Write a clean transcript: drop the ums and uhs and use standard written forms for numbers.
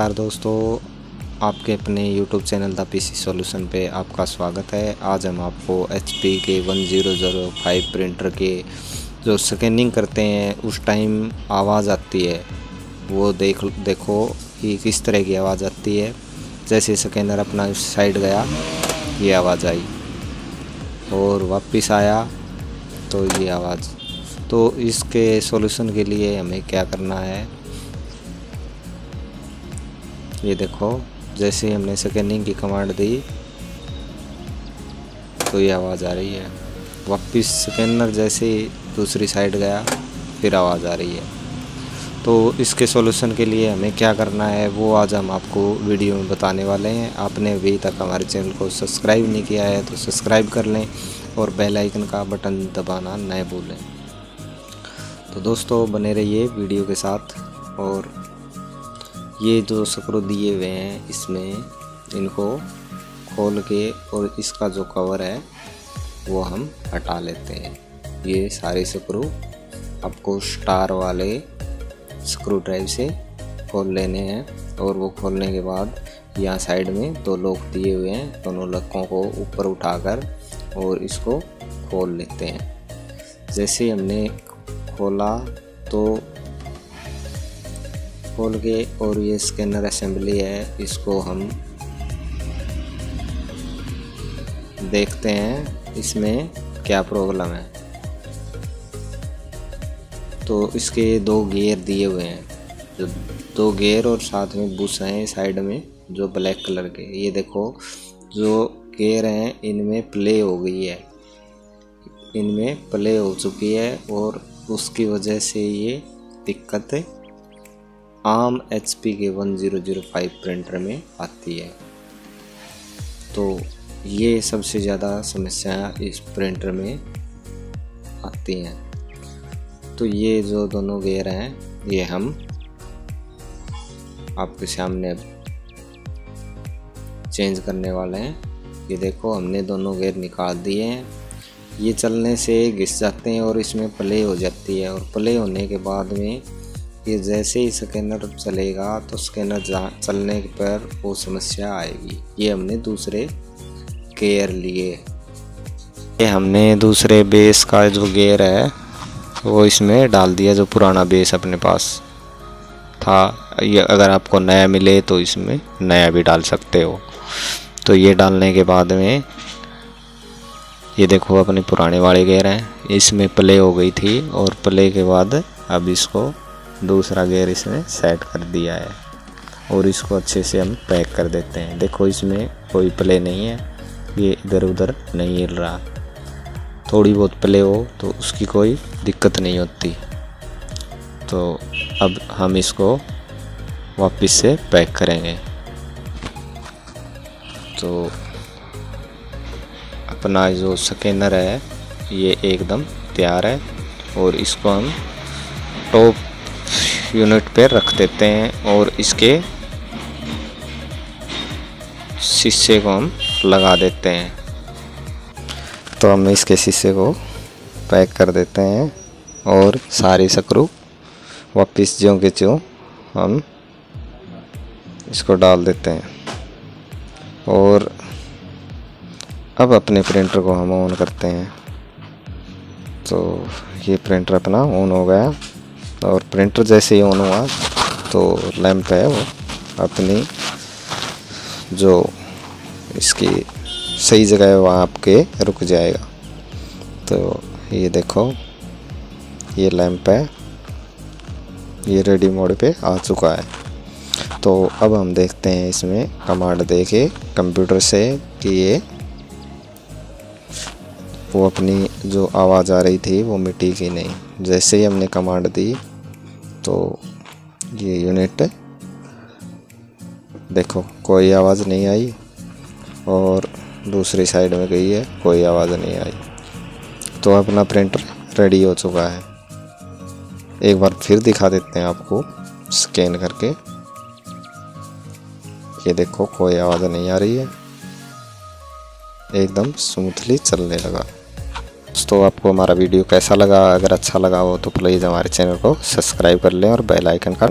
नमस्कार दोस्तों, आपके अपने YouTube channel the PC solution पे आपका स्वागत है। आज हम आपको HP के 1005 प्रिंटर के जो स्कैनिंग करते हैं उस टाइम आवाज़ आती है वो देखो कि किस तरह की आवाज़ आती है। जैसे स्कैनर अपना उस साइड गया ये आवाज़ आई और वापस आया तो ये आवाज़। तो इसके सॉल्यूशन के लिए हमें क्या करना है, ये देखो जैसे ही हमने स्कैनिंग की कमांड दी तो ये आवाज़ आ रही है। वापस स्कैनर जैसे ही दूसरी साइड गया फिर आवाज़ आ रही है। तो इसके सॉल्यूशन के लिए हमें क्या करना है वो आज हम आपको वीडियो में बताने वाले हैं। आपने अभी तक हमारे चैनल को सब्सक्राइब नहीं किया है तो सब्सक्राइब कर लें और बेल आइकन का बटन दबाना न भूलें। तो दोस्तों बने रहिए वीडियो के साथ। और ये जो स्क्रू दिए हुए हैं इसमें इनको खोल के और इसका जो कवर है वो हम हटा लेते हैं। ये सारे स्क्रू आपको स्टार वाले स्क्रू ड्राइव से खोल लेने हैं और वो खोलने के बाद यहाँ साइड में दो लॉक दिए हुए हैं, दोनों लॉकों को ऊपर उठाकर और इसको खोल लेते हैं। जैसे हमने खोला तो खोल के और ये स्कैनर असेंबली है, इसको हम देखते हैं इसमें क्या प्रॉब्लम है। तो इसके दो गियर दिए हुए हैं, जो दो गियर और साथ में बुश हैं साइड में जो ब्लैक कलर के। ये देखो जो गियर हैं इनमें प्ले हो गई है, इनमें प्ले हो चुकी है और उसकी वजह से ये दिक्कत आम HP के 1005 प्रिंटर में आती है। तो ये सबसे ज़्यादा समस्या इस प्रिंटर में आती हैं। तो ये जो दोनों गियर हैं ये हम आपके सामने चेंज करने वाले हैं। ये देखो हमने दोनों गियर निकाल दिए हैं। ये चलने से घिस जाते हैं और इसमें प्ले हो जाती है और प्ले होने के बाद में ये जैसे ही स्कैनर चलेगा तो स्कैनर चलने पर वो समस्या आएगी। ये हमने दूसरे गियर लिए, ये हमने दूसरे बेस का जो गियर है वो इसमें डाल दिया, जो पुराना बेस अपने पास था। ये अगर आपको नया मिले तो इसमें नया भी डाल सकते हो। तो ये डालने के बाद में ये देखो अपने पुराने वाले गियर हैं, इसमें प्ले हो गई थी और प्ले के बाद अब इसको दूसरा गियर इसमें सेट कर दिया है और इसको अच्छे से हम पैक कर देते हैं। देखो इसमें कोई प्ले नहीं है, ये इधर उधर नहीं हिल रहा। थोड़ी बहुत प्ले हो तो उसकी कोई दिक्कत नहीं होती। तो अब हम इसको वापस से पैक करेंगे। तो अपना जो स्कैनर है ये एकदम तैयार है और इसको हम टॉप यूनिट पे रख देते हैं और इसके शीशे को हम लगा देते हैं। तो हम इसके शीशे को पैक कर देते हैं और सारे स्क्रू वापस ज्यों के त्यों हम इसको डाल देते हैं। और अब अपने प्रिंटर को हम ऑन करते हैं। तो ये प्रिंटर अपना ऑन हो गया और प्रिंटर जैसे ही ऑन हुआ तो लैंप है वो अपनी जो इसकी सही जगह है वहाँ आपके रुक जाएगा। तो ये देखो ये लैंप है, ये रेडी मोड पे आ चुका है। तो अब हम देखते हैं इसमें कमांड दे के कंप्यूटर से कि ये वो अपनी जो आवाज़ आ रही थी वो मिटी कि नहीं। जैसे ही हमने कमांड दी तो ये यूनिट देखो कोई आवाज़ नहीं आई और दूसरी साइड में गई है, कोई आवाज़ नहीं आई। तो अपना प्रिंटर रेडी हो चुका है। एक बार फिर दिखा देते हैं आपको स्कैन करके। ये देखो कोई आवाज़ नहीं आ रही है, एकदम स्मूथली चलने लगा। दोस्तों आपको हमारा वीडियो कैसा लगा? अगर अच्छा लगा हो तो प्लीज़ हमारे चैनल को सब्सक्राइब कर लें और बेल आइकन का